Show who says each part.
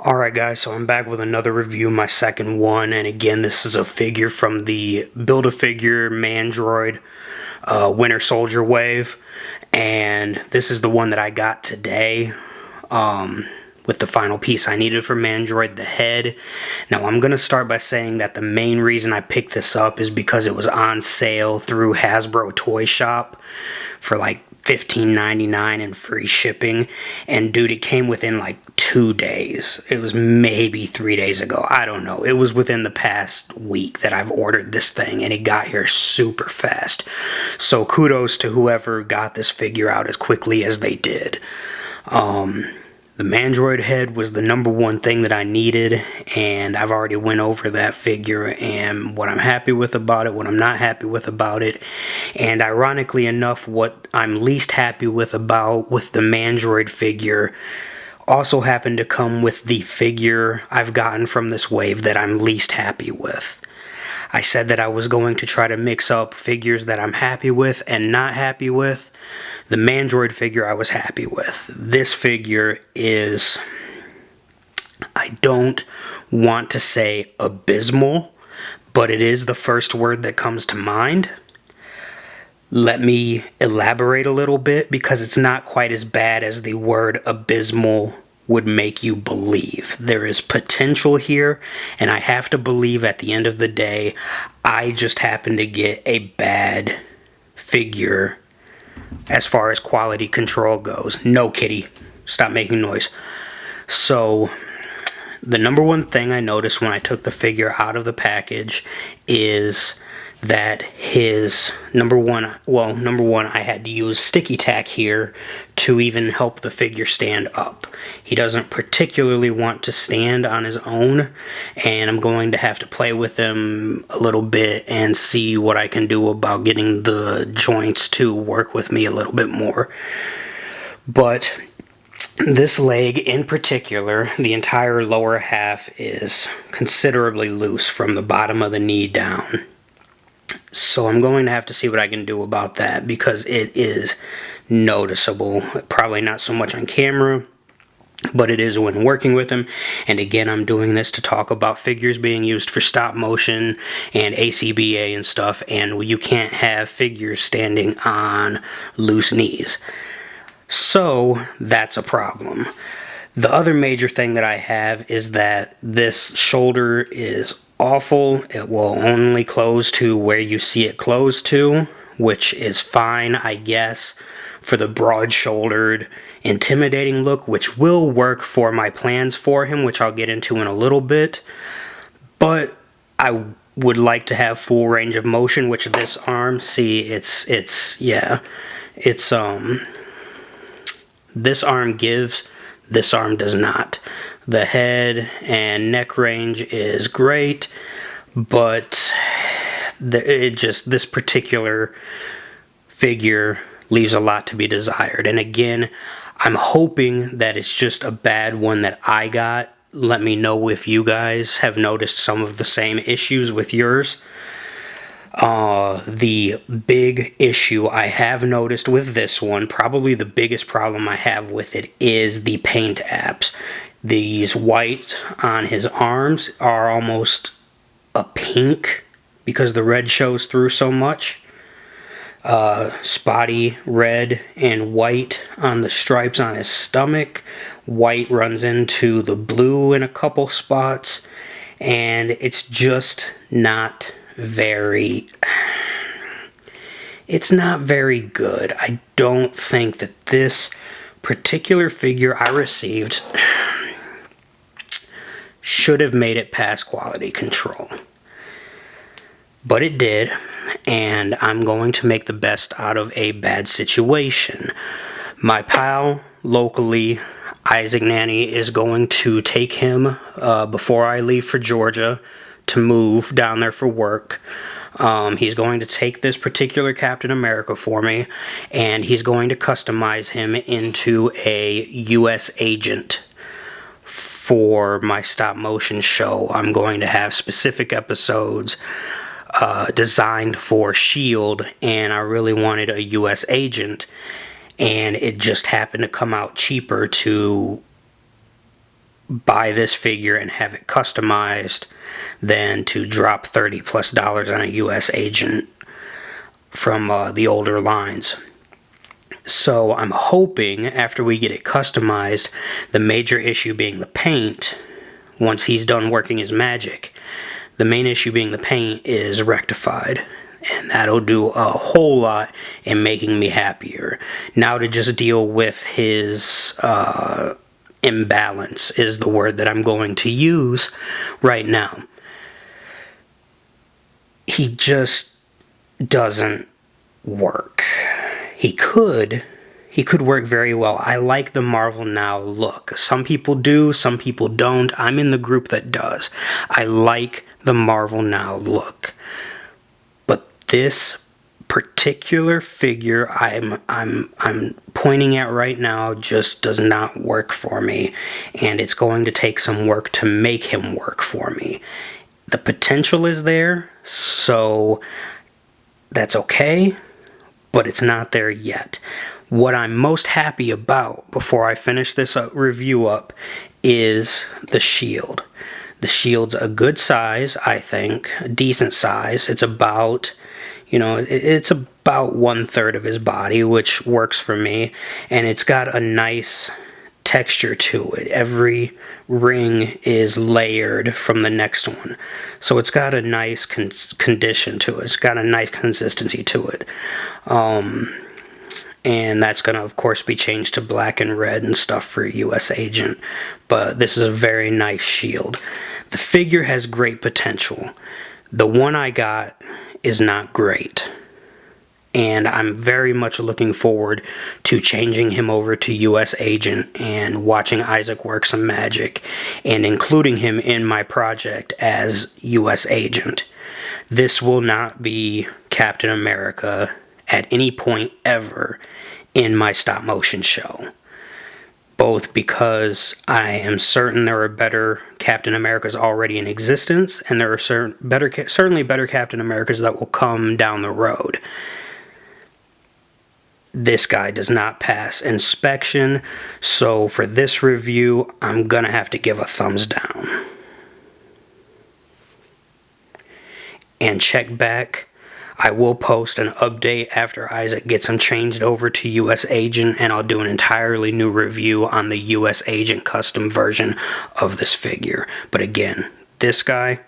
Speaker 1: Alright guys, so I'm back with another review, my second one, and again this is a figure from the Build-A-Figure Mandroid Winter Soldier Wave, and this is the one that I got today with the final piece I needed for Mandroid, the head. Now I'm going to start by saying that the main reason I picked this up is because it was on sale through Hasbro Toy Shop for like $15.99 and free shipping, and dude, it came within like 2 days. It was maybe 3 days ago, I don't know. It was within the past week that I've ordered this thing, and it got here super fast. So kudos to whoever got this figure out as quickly as they did. The Mandroid head was the #1 thing that I needed, and I've already went over that figure and what I'm happy with about it, what I'm not happy with about it, and ironically enough, what I'm least happy with the Mandroid figure also happened to come with the figure I've gotten from this wave that I'm least happy with. I said that I was going to try to mix up figures that I'm happy with and not happy with. The Mandroid figure I was happy with. This figure is, I don't want to say abysmal, but it is the first word that comes to mind. Let me elaborate a little bit, because it's not quite as bad as the word abysmal would make you believe. There is potential here, and I have to believe at the end of the day, I just happen to get a bad figure as far as quality control goes. No, kitty, stop making noise. So the #1 thing I noticed when I took the figure out of the package is that his number one, I had to use sticky tack here to even help the figure stand up. He doesn't particularly want to stand on his own, and I'm going to have to play with him a little bit and see what I can do about getting the joints to work with me a little bit more. But this leg in particular, the entire lower half is considerably loose from the bottom of the knee down. So I'm going to have to see what I can do about that, because it is noticeable. Probably not so much on camera, but it is when working with him. And again, I'm doing this to talk about figures being used for stop motion and ACBA and stuff, and you can't have figures standing on loose knees. So that's a problem. The other major thing that I have is that this shoulder is awful. It will only close to where you see it close to, which is fine, I guess, for the broad-shouldered, intimidating look, which will work for my plans for him, which I'll get into in a little bit. But I would like to have full range of motion, which this arm, see, this arm gives, this arm does not. The head and neck range is great, but this particular figure leaves a lot to be desired. And again, I'm hoping that it's just a bad one that I got. Let me know if you guys have noticed some of the same issues with yours. The big issue I have noticed with this one, probably the biggest problem I have with it, is the paint apps. These white on his arms are almost a pink because the red shows through so much. Spotty red and white on the stripes on his stomach. White runs into the blue in a couple spots, and it's just not very... It's not very good. I don't think that this particular figure I received should have made it past quality control. But it did, and I'm going to make the best out of a bad situation. My pal locally, Isaac Nanny, is going to take him before I leave for Georgia to move down there for work. He's going to take this particular Captain America for me, and he's going to customize him into a U.S. agent for my stop motion show. I'm going to have specific episodes designed for S.H.I.E.L.D., and I really wanted a U.S. agent, and it just happened to come out cheaper to buy this figure and have it customized than to drop $30+ on a US agent from the older lines. So I'm hoping after we get it customized, the major issue being the paint, once he's done working his magic, the main issue being the paint is rectified. And that'll do a whole lot in making me happier. Now to just deal with his imbalance is the word that I'm going to use right now. He just doesn't work. He could work very well. I like the Marvel Now look. Some people do, some people don't. I'm in the group that does. I like the Marvel Now look. But this particular figure I'm pointing at right now just does not work for me, and it's going to take some work to make him work for me. The potential is there, so that's okay, but it's not there yet. What I'm most happy about before I finish this review up is the shield. The shield's a good size, I think, a decent size. It's about, it's about 1/3 of his body, which works for me, and it's got a nice texture to it. Every ring is layered from the next one, so it's got a nice condition to it. It's got a nice consistency to it, and that's going to of course be changed to black and red and stuff for US Agent, but this is a very nice shield. The figure has great potential. The one I got is not great, and I'm very much looking forward to changing him over to US Agent and watching Isaac work some magic and including him in my project as US Agent. This will not be Captain America at any point ever in my stop motion show, both because I am certain there are better Captain Americas already in existence, and there are certainly better Captain Americas that will come down the road. This guy does not pass inspection, so for this review, I'm gonna have to give a thumbs down. And check back. I will post an update after Isaac gets him changed over to US Agent, and I'll do an entirely new review on the US Agent custom version of this figure. But again, this guy